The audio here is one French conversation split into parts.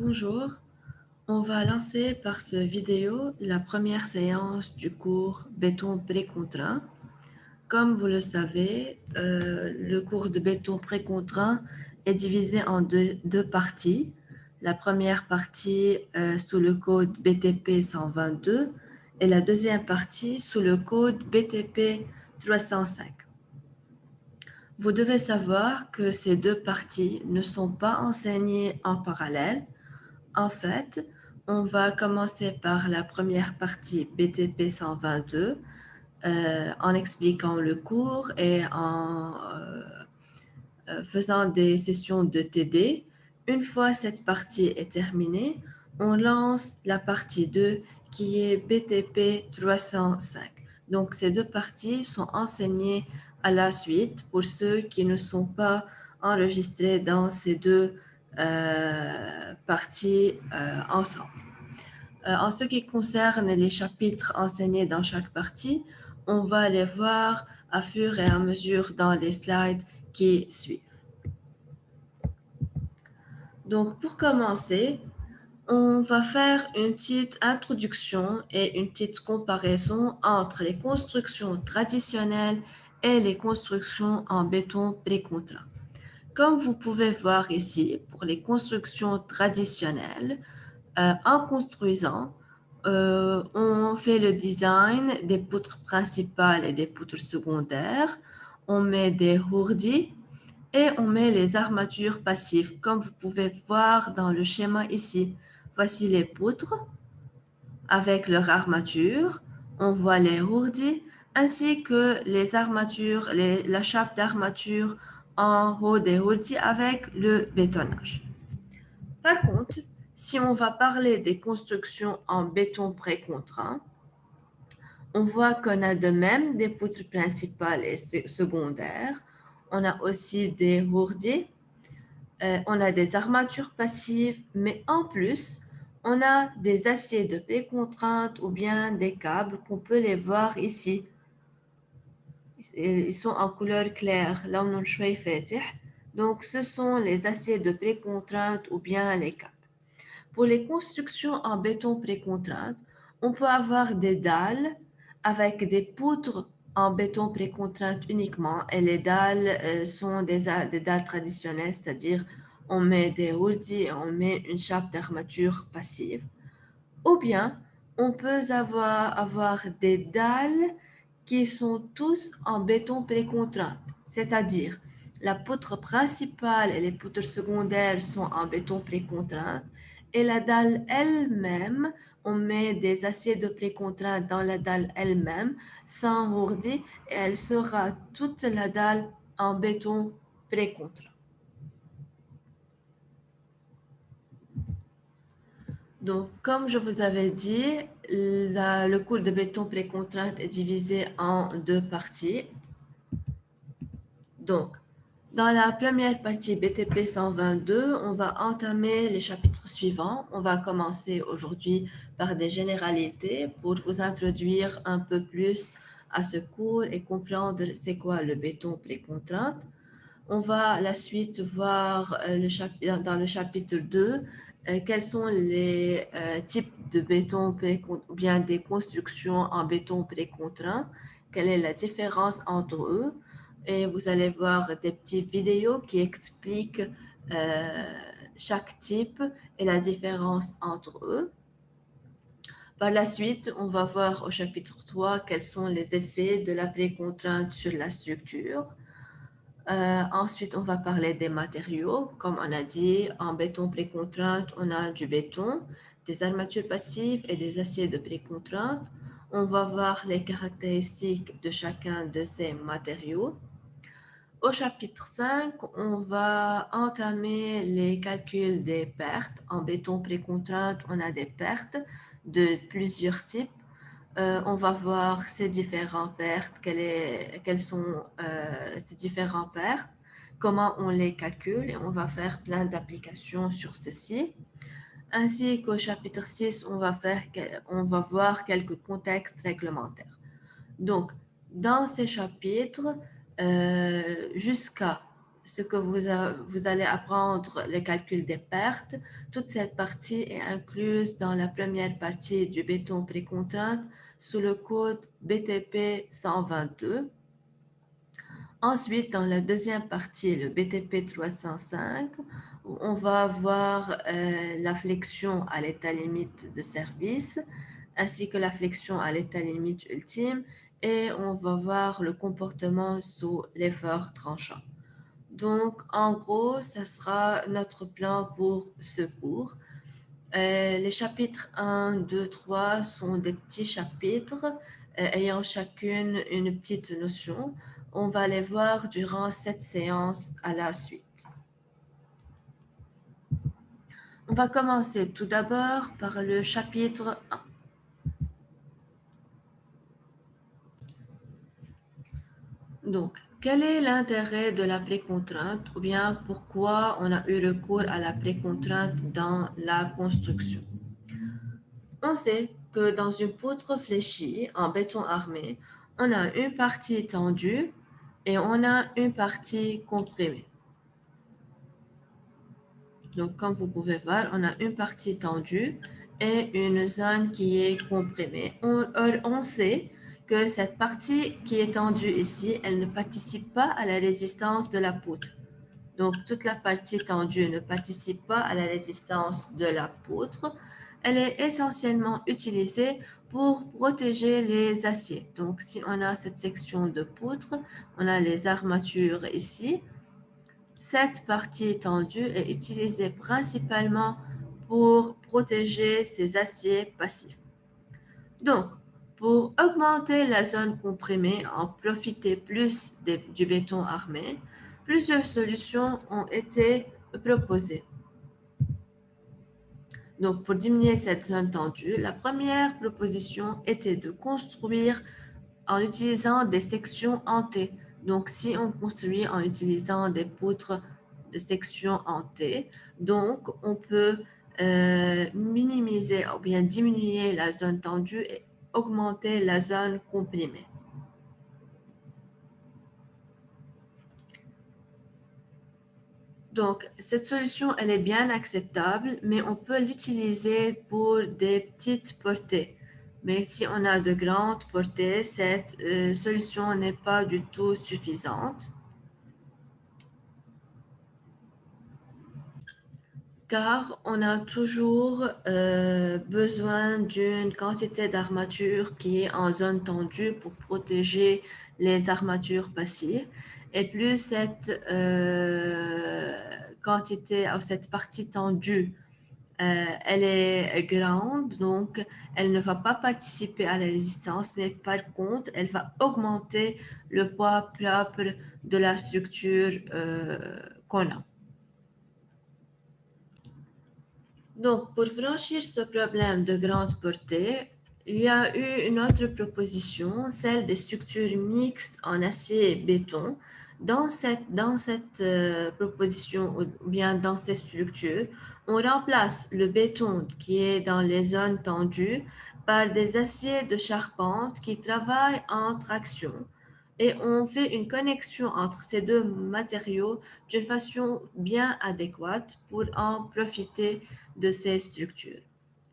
Bonjour, on va lancer par ce vidéo la première séance du cours béton précontraint. Comme vous le savez, le cours de béton précontraint est divisé en deux parties. La première partie sous le code BTP 122 et la deuxième partie sous le code BTP 305. Vous devez savoir que ces deux parties ne sont pas enseignées en parallèle. En fait, on va commencer par la première partie BTP 122 en expliquant le cours et en faisant des sessions de TD. Une fois cette partie est terminée, on lance la partie 2 qui est BTP 305. Donc, ces deux parties sont enseignées à la suite pour ceux qui ne sont pas enregistrés dans ces deux parties ensemble. En ce qui concerne les chapitres enseignés dans chaque partie, on va les voir à fur et à mesure dans les slides qui suivent. Donc, pour commencer, on va faire une petite introduction et une petite comparaison entre les constructions traditionnelles et les constructions en béton précontraint. Comme vous pouvez voir ici, pour les constructions traditionnelles, en construisant, on fait le design des poutres principales et des poutres secondaires. On met des hourdis et on met les armatures passives, comme vous pouvez voir dans le schéma ici. Voici les poutres avec leur armature. On voit les hourdis ainsi que les armatures, la chape d'armature en haut des hourdis avec le bétonnage. Par contre, si on va parler des constructions en béton précontraint, on voit qu'on a de même des poutres principales et secondaires. On a aussi des hourdis, on a des armatures passives, mais en plus, on a des aciers de précontrainte ou bien des câbles qu'on peut les voir ici. Ils sont en couleur claire, là on a. Donc, ce sont les aciers de précontrainte ou bien les câbles. Pour les constructions en béton précontrainte, on peut avoir des dalles avec des poutres en béton précontrainte uniquement et les dalles sont des dalles traditionnelles, c'est-à-dire on met des hourdis et on met une chape d'armature passive. Ou bien on peut avoir des dalles qui sont tous en béton précontrainte, c'est-à-dire la poutre principale et les poutres secondaires sont en béton précontrainte et la dalle elle-même, on met des aciers de précontrainte dans la dalle elle-même sans ourdi et elle sera toute la dalle en béton précontraint. Donc, comme je vous avais dit, le cours de béton précontrainte est divisé en deux parties. Donc, dans la première partie BTP 122, on va entamer les chapitres suivants. On va commencer aujourd'hui par des généralités pour vous introduire un peu plus à ce cours et comprendre c'est quoi le béton précontrainte. On va à la suite voir dans le chapitre 2 quels sont les types de béton ou bien des constructions en béton précontraint, quelle est la différence entre eux. Et vous allez voir des petites vidéos qui expliquent chaque type et la différence entre eux. Par la suite, on va voir au chapitre 3 quels sont les effets de la précontrainte sur la structure. Ensuite, on va parler des matériaux. Comme on a dit, en béton précontrainte, on a du béton, des armatures passives et des aciers de précontrainte. On va voir les caractéristiques de chacun de ces matériaux. Au chapitre 5, on va entamer les calculs des pertes. En béton précontrainte, on a des pertes de plusieurs types. On va voir ces différentes pertes, quelles sont ces différentes pertes, comment on les calcule et on va faire plein d'applications sur ceci. Ainsi qu'au chapitre 6, on va voir quelques contextes réglementaires. Donc, dans ces chapitres, jusqu'à ce que vous allez apprendre, le calcul des pertes. Toute cette partie est incluse dans la première partie du béton précontrainte sous le code BTP 122. Ensuite, dans la deuxième partie, le BTP 305, où on va voir la flexion à l'état limite de service, ainsi que la flexion à l'état limite ultime, et on va voir le comportement sous l'effort tranchant. Donc, en gros, ça sera notre plan pour ce cours. Les chapitres 1, 2, 3 sont des petits chapitres ayant chacune une petite notion. On va les voir durant cette séance à la suite. On va commencer tout d'abord par le chapitre 1. Donc, quel est l'intérêt de la précontrainte ou bien pourquoi on a eu recours à la précontrainte dans la construction? On sait que dans une poutre fléchie en béton armé, on a une partie tendue et on a une partie comprimée. Donc, comme vous pouvez voir, on a une partie tendue et une zone qui est comprimée. On sait que cette partie qui est tendue ici, elle ne participe pas à la résistance de la poutre. Donc, toute la partie tendue ne participe pas à la résistance de la poutre. Elle est essentiellement utilisée pour protéger les aciers. Donc, si on a cette section de poutre, on a les armatures ici. Cette partie tendue est utilisée principalement pour protéger ces aciers passifs. Donc, pour augmenter la zone comprimée, en profiter plus du béton armé, plusieurs solutions ont été proposées. Donc, pour diminuer cette zone tendue, la première proposition était de construire en utilisant des sections en T. Donc, si on construit en utilisant des poutres de section en T, donc on peut minimiser ou bien diminuer la zone tendue et augmenter la zone comprimée. Donc, cette solution, elle est bien acceptable, mais on peut l'utiliser pour des petites portées. Mais si on a de grandes portées, cette solution n'est pas du tout suffisante. Car on a toujours besoin d'une quantité d'armature qui est en zone tendue pour protéger les armatures passives. Et plus cette quantité ou cette partie tendue, elle est grande, donc elle ne va pas participer à la résistance, mais par contre, elle va augmenter le poids propre de la structure qu'on a. Donc, pour franchir ce problème de grande portée, il y a eu une autre proposition, celle des structures mixtes en acier et béton. Dans cette proposition, ou bien dans ces structures, on remplace le béton qui est dans les zones tendues par des aciers de charpente qui travaillent en traction et on fait une connexion entre ces deux matériaux d'une façon bien adéquate pour en profiter de ces structures.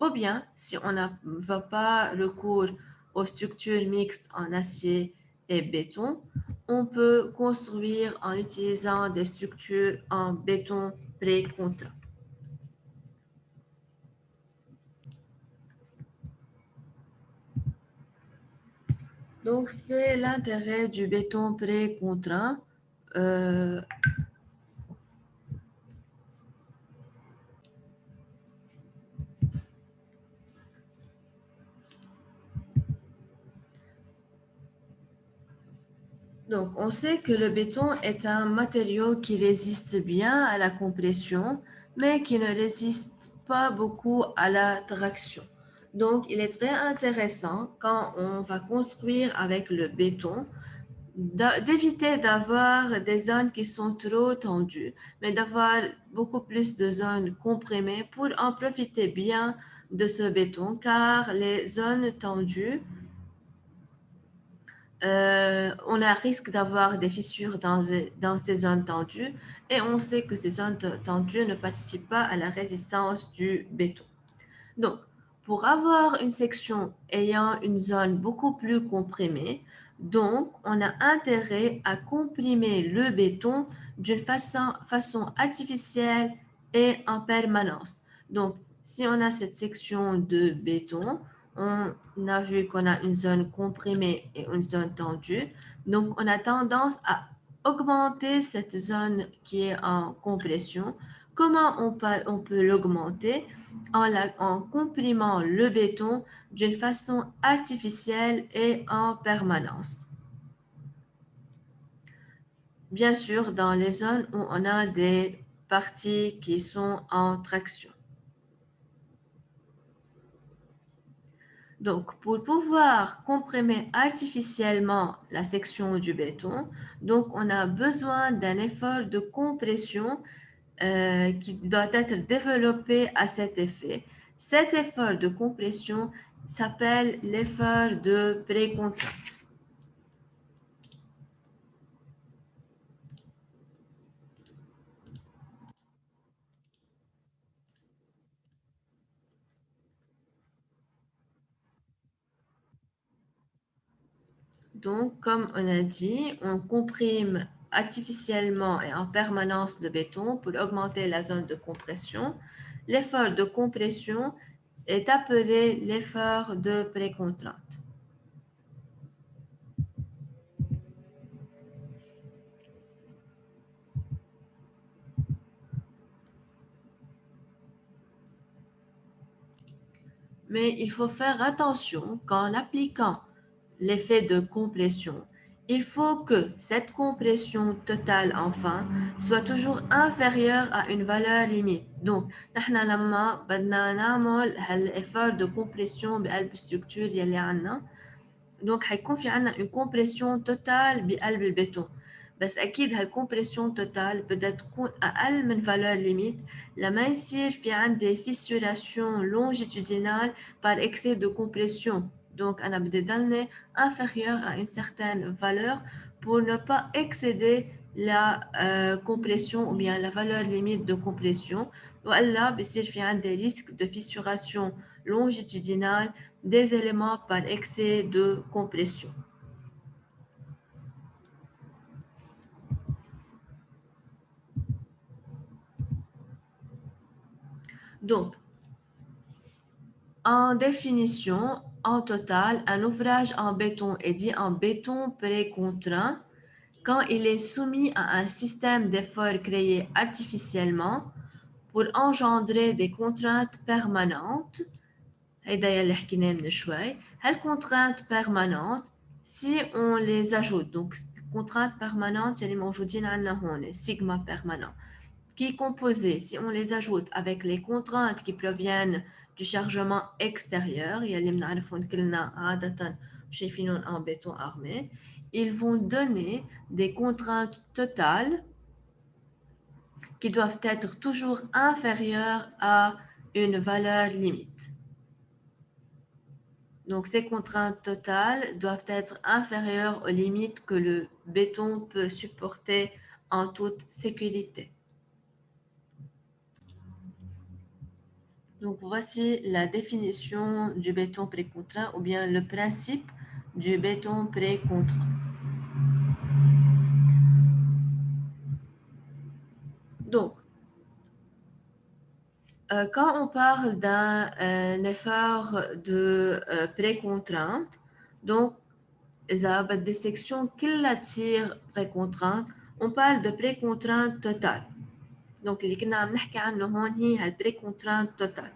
Ou bien, si on ne va pas recours aux structures mixtes en acier et béton, on peut construire en utilisant des structures en béton pré-contraint. Donc, c'est l'intérêt du béton pré-contraint. Donc, on sait que le béton est un matériau qui résiste bien à la compression, mais qui ne résiste pas beaucoup à la traction. Donc, il est très intéressant quand on va construire avec le béton d'éviter d'avoir des zones qui sont trop tendues, mais d'avoir beaucoup plus de zones comprimées pour en profiter bien de ce béton, car les zones tendues on a risque d'avoir des fissures dans ces zones tendues et on sait que ces zones tendues ne participent pas à la résistance du béton. Donc, pour avoir une section ayant une zone beaucoup plus comprimée, donc on a intérêt à comprimer le béton d'une façon artificielle et en permanence. Donc, si on a cette section de béton, on a vu qu'on a une zone comprimée et une zone tendue. Donc, on a tendance à augmenter cette zone qui est en compression. Comment on peut l'augmenter? En comprimant le béton d'une façon artificielle et en permanence. Bien sûr, dans les zones où on a des parties qui sont en traction. Donc, pour pouvoir comprimer artificiellement la section du béton, donc on a besoin d'un effort de compression qui doit être développé à cet effet. Cet effort de compression s'appelle l'effort de précontrainte. Donc, comme on a dit, on comprime artificiellement et en permanence le béton pour augmenter la zone de compression. L'effort de compression est appelé l'effort de précontrainte. Mais il faut faire attention qu'en appliquant l'effet de compression, il faut que cette compression totale, enfin, soit toujours inférieure à une valeur limite. Donc, نحن لما بدنا نعمل هالeffort de compression بقلب structure يلي عنا دونك حيكون في عنا une compression totale بقلب البيتون بس أكيد هالكمبريسيون توتال بدها تكون أقل من valeur limite لما يصير في عندي fissuration longitudinale par excès de compression. Donc أنا بدي ضلني inférieur à une certaine valeur pour ne pas excéder la compression ou bien la valeur limite de compression وإلا بصير في عندي risque de fissuration longitudinale des éléments par excès de compression. Donc, en définition, en total, un ouvrage en béton est dit en béton précontraint quand il est soumis à un système d'effort créé artificiellement pour engendrer des contraintes permanentes. هيدا يلي حكيناه من شوي. هالcontraintes permanentes, si on les ajoute, donc contraintes permanentes يلي موجودين عندنا هون, sigma permanent, qui est composé, si on les ajoute avec les contraintes qui proviennent du chargement extérieur, يلي بنعرفهم كلنا عادة شايفينهم en béton armé, ils vont donner des contraintes totales qui doivent être toujours inférieures à une valeur limite. Donc, ces contraintes totales doivent être inférieures aux limites que le béton peut supporter en toute sécurité. Donc, voici la définition du béton précontraint ou bien le principe du béton précontraint. Donc, quand on parle d'un effort de précontrainte, donc, des sections كلها تصير précontrainte, on parle de précontrainte totale. Donc, اللي كنا عم نحكي عنه هون هي هالبريكونترانت توتال.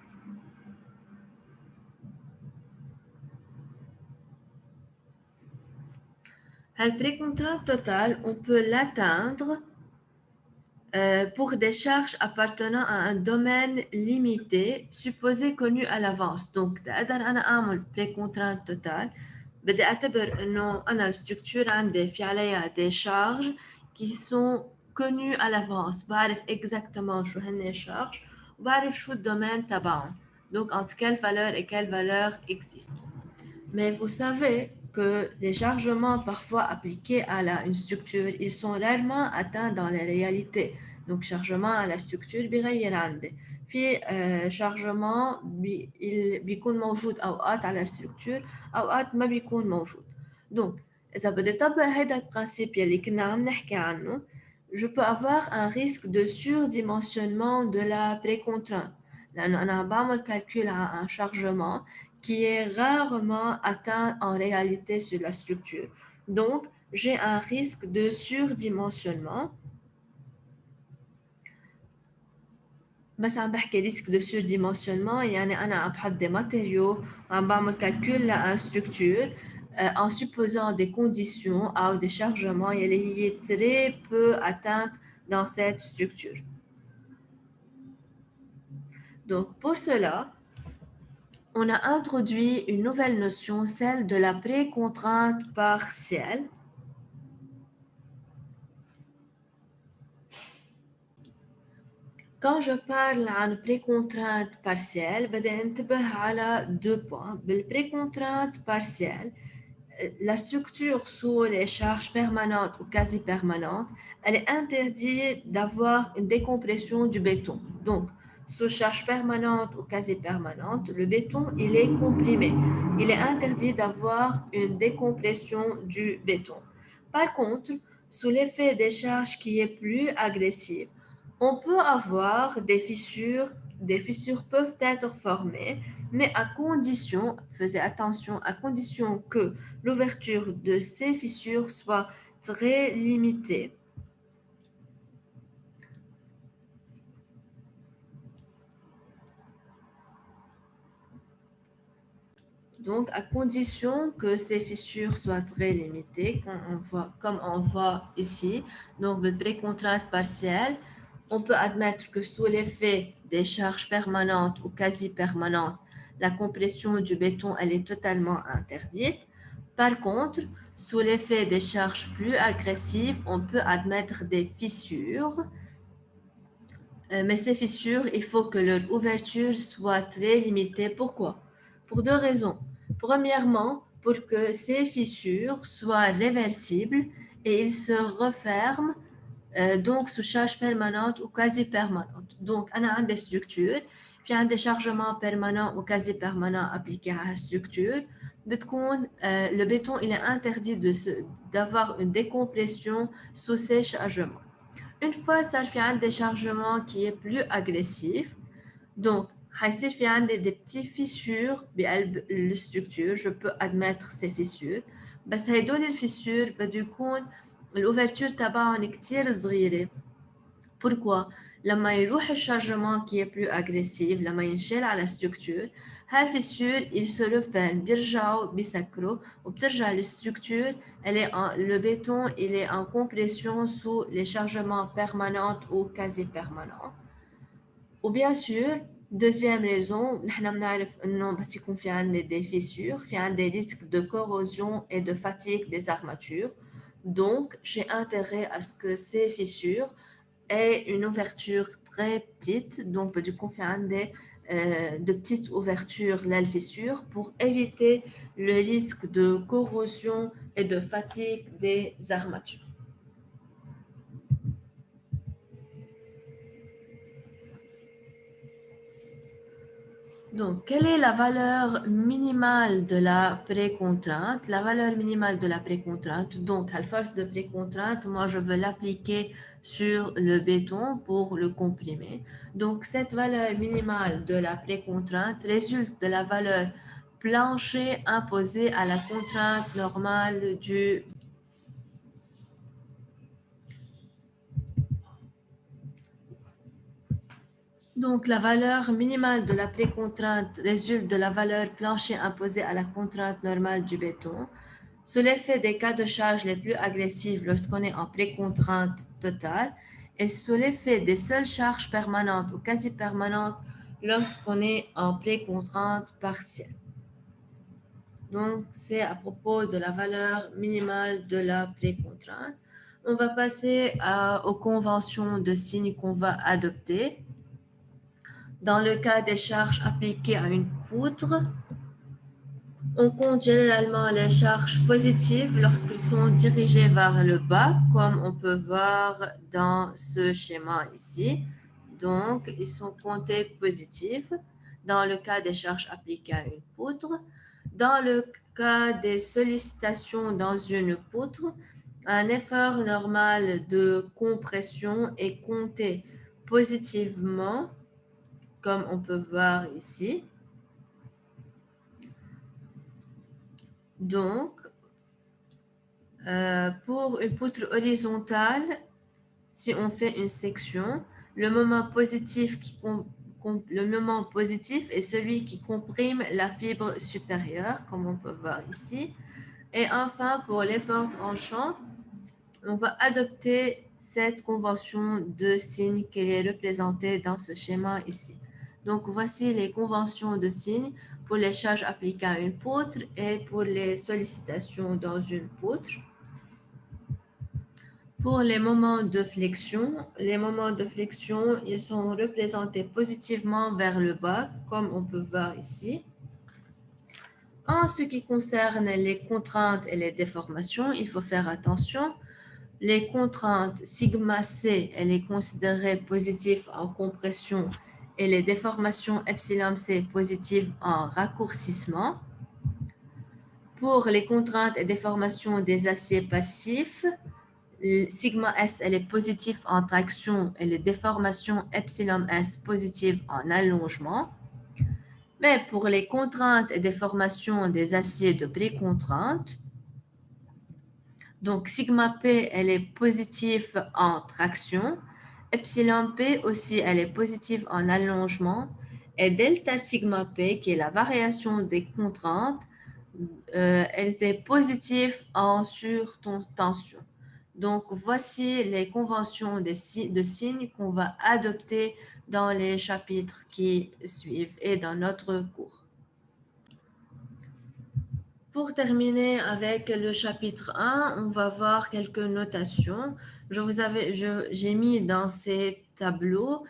هالبريكونترانت total, on peut l'atteindre pour des charges appartenant à un domaine limité, supposé connu à l'avance. Donc, أقدر أنا أعمل بريكونترانت توتال بدي أعتبر إنه أنا الستركتور عندي في عليها des charges qui sont connues à l'avance. بعرف exactement شو هن charges وبعرف شو الدومين تبعهم. Donc, entre quelle valeur et quelle valeur existe. Mais vous savez, que les chargements parfois appliqués à une structure, ils sont rarement atteints dans la réalité. Donc, chargement à la structure بيغير عندي. في chargement بيكون موجود أوقات على structure أوقات ما بيكون موجود. Donc, إذا بدي أطبق هيدا البرانسيب يلي كنا عم نحكي عنه, je peux avoir un risque de surdimensionnement de la précontrainte. لأنه أنا عم بعمل calcul à un chargement qui est rarement atteint en réalité sur la structure. Donc, j'ai un risque de surdimensionnement. بس عم بحكي risque de surdimensionnement يعني أنا عم بحط des matériaux وعم بعمل calcul à un structure en supposant des conditions ou des chargements يلي هي très peu atteintes dans cette structure. Donc, pour cela, on a introduit une nouvelle notion, celle de la précontrainte partielle. Quand je parle عن précontrainte partielle, بدي انتبه على deux points. بالprécontrainte partielle, la structure sous les charges permanentes ou quasi permanentes, elle est interdite d'avoir une décompression du béton. Donc, sous charge permanente ou quasi permanente, le béton, il est comprimé. Il est interdit d'avoir une décompression du béton. Par contre, sous l'effet des charges qui est plus agressive, on peut avoir des fissures. Des fissures peuvent être formées, mais à condition, faisez attention, à condition que l'ouverture de ces fissures soit très limitée. Donc, à condition que ces fissures soient très limitées, comme on voit ici, donc de précontrainte partielle, on peut admettre que sous l'effet des charges permanentes ou quasi permanentes, la compression du béton, elle est totalement interdite. Par contre, sous l'effet des charges plus agressives, on peut admettre des fissures. Mais ces fissures, il faut que leur ouverture soit très limitée. Pourquoi? Pour deux raisons. Premièrement, pour que ces fissures soient réversibles et ils se referment donc sous charge permanente ou quasi permanente. Donc, on a des structures, puis un déchargement permanent ou quasi permanent appliqué à la structure. Le béton, il est interdit d'avoir une décompression sous ces chargements. Une fois ça fait un déchargement qui est plus agressif, donc حيصير في عندي des petits fissures بقلب الستركتور. Je peux admettre ces fissures, بس هيدول الفيسور بده يكون الأوفرتور تبعهم كتير صغيرة. Pourquoi? لما يروح الشارجمون qui est plus agressif, لما ينشال على structure, هالفيسور il se referme, بيرجعوا بيسكروا وبترجع الستركتور le béton il est en compression sous les chargements permanents ou quasi permanents. Ou bien sûr, deuxième raison, نحن بنعرف إنه بس يكون في عندنا des fissures, في عندنا des risques de corrosion et de fatigue des armatures. Donc, j'ai intérêt à ce que ces fissures aient une ouverture très petite, donc du coup, في عندنا de petites ouvertures la fissure pour éviter le risque de corrosion et de fatigue des armatures. Donc, quelle est la valeur minimale de la précontrainte? La valeur minimale de la précontrainte, donc à la force de précontrainte, moi je veux l'appliquer sur le béton pour le comprimer. Donc, cette valeur minimale de la précontrainte résulte de la valeur plancher imposée à la contrainte normale du. Donc, la valeur minimale de la précontrainte résulte de la valeur plancher imposée à la contrainte normale du béton. Sous l'effet des cas de charge les plus agressifs lorsqu'on est en précontrainte totale et sous l'effet des seules charges permanentes ou quasi permanentes lorsqu'on est en précontrainte partielle. Donc, c'est à propos de la valeur minimale de la précontrainte. On va passer aux conventions de signes qu'on va adopter. Dans le cas des charges appliquées à une poutre, On compte généralement les charges positives lorsqu'ils sont dirigés vers le bas, comme on peut voir dans ce schéma ici. Donc, ils sont comptés positifs dans le cas des charges appliquées à une poutre. Dans le cas des sollicitations dans une poutre, un effort normal de compression est compté positivement, comme on peut voir ici. Donc, pour une poutre horizontale, si on fait une section, le moment positif, le moment positif est celui qui comprime la fibre supérieure, comme on peut voir ici. Et enfin, pour l'effort tranchant, on va adopter cette convention de signe qui est représentée dans ce schéma ici. Donc, voici les conventions de signes pour les charges appliquées à une poutre et pour les sollicitations dans une poutre. Pour les moments de flexion, ils sont représentés positivement vers le bas, comme on peut voir ici. En ce qui concerne les contraintes et les déformations, il faut faire attention. Les contraintes sigma c, elle est considérée positive en compression et les déformations epsilon c positives en raccourcissement. Pour les contraintes et déformations des aciers passifs, sigma S, elle est positive en traction et les déformations epsilon S positives en allongement. Mais pour les contraintes et déformations des aciers de précontrainte, donc sigma P, elle est positive en traction, epsilon P aussi, elle est positive en allongement, et delta sigma P, qui est la variation des contraintes, elle est positive en surtension. Donc, voici les conventions de signes qu'on va adopter dans les chapitres qui suivent et dans notre cours. Pour terminer avec le chapitre 1, on va voir quelques notations. J'ai mis dans ces tableaux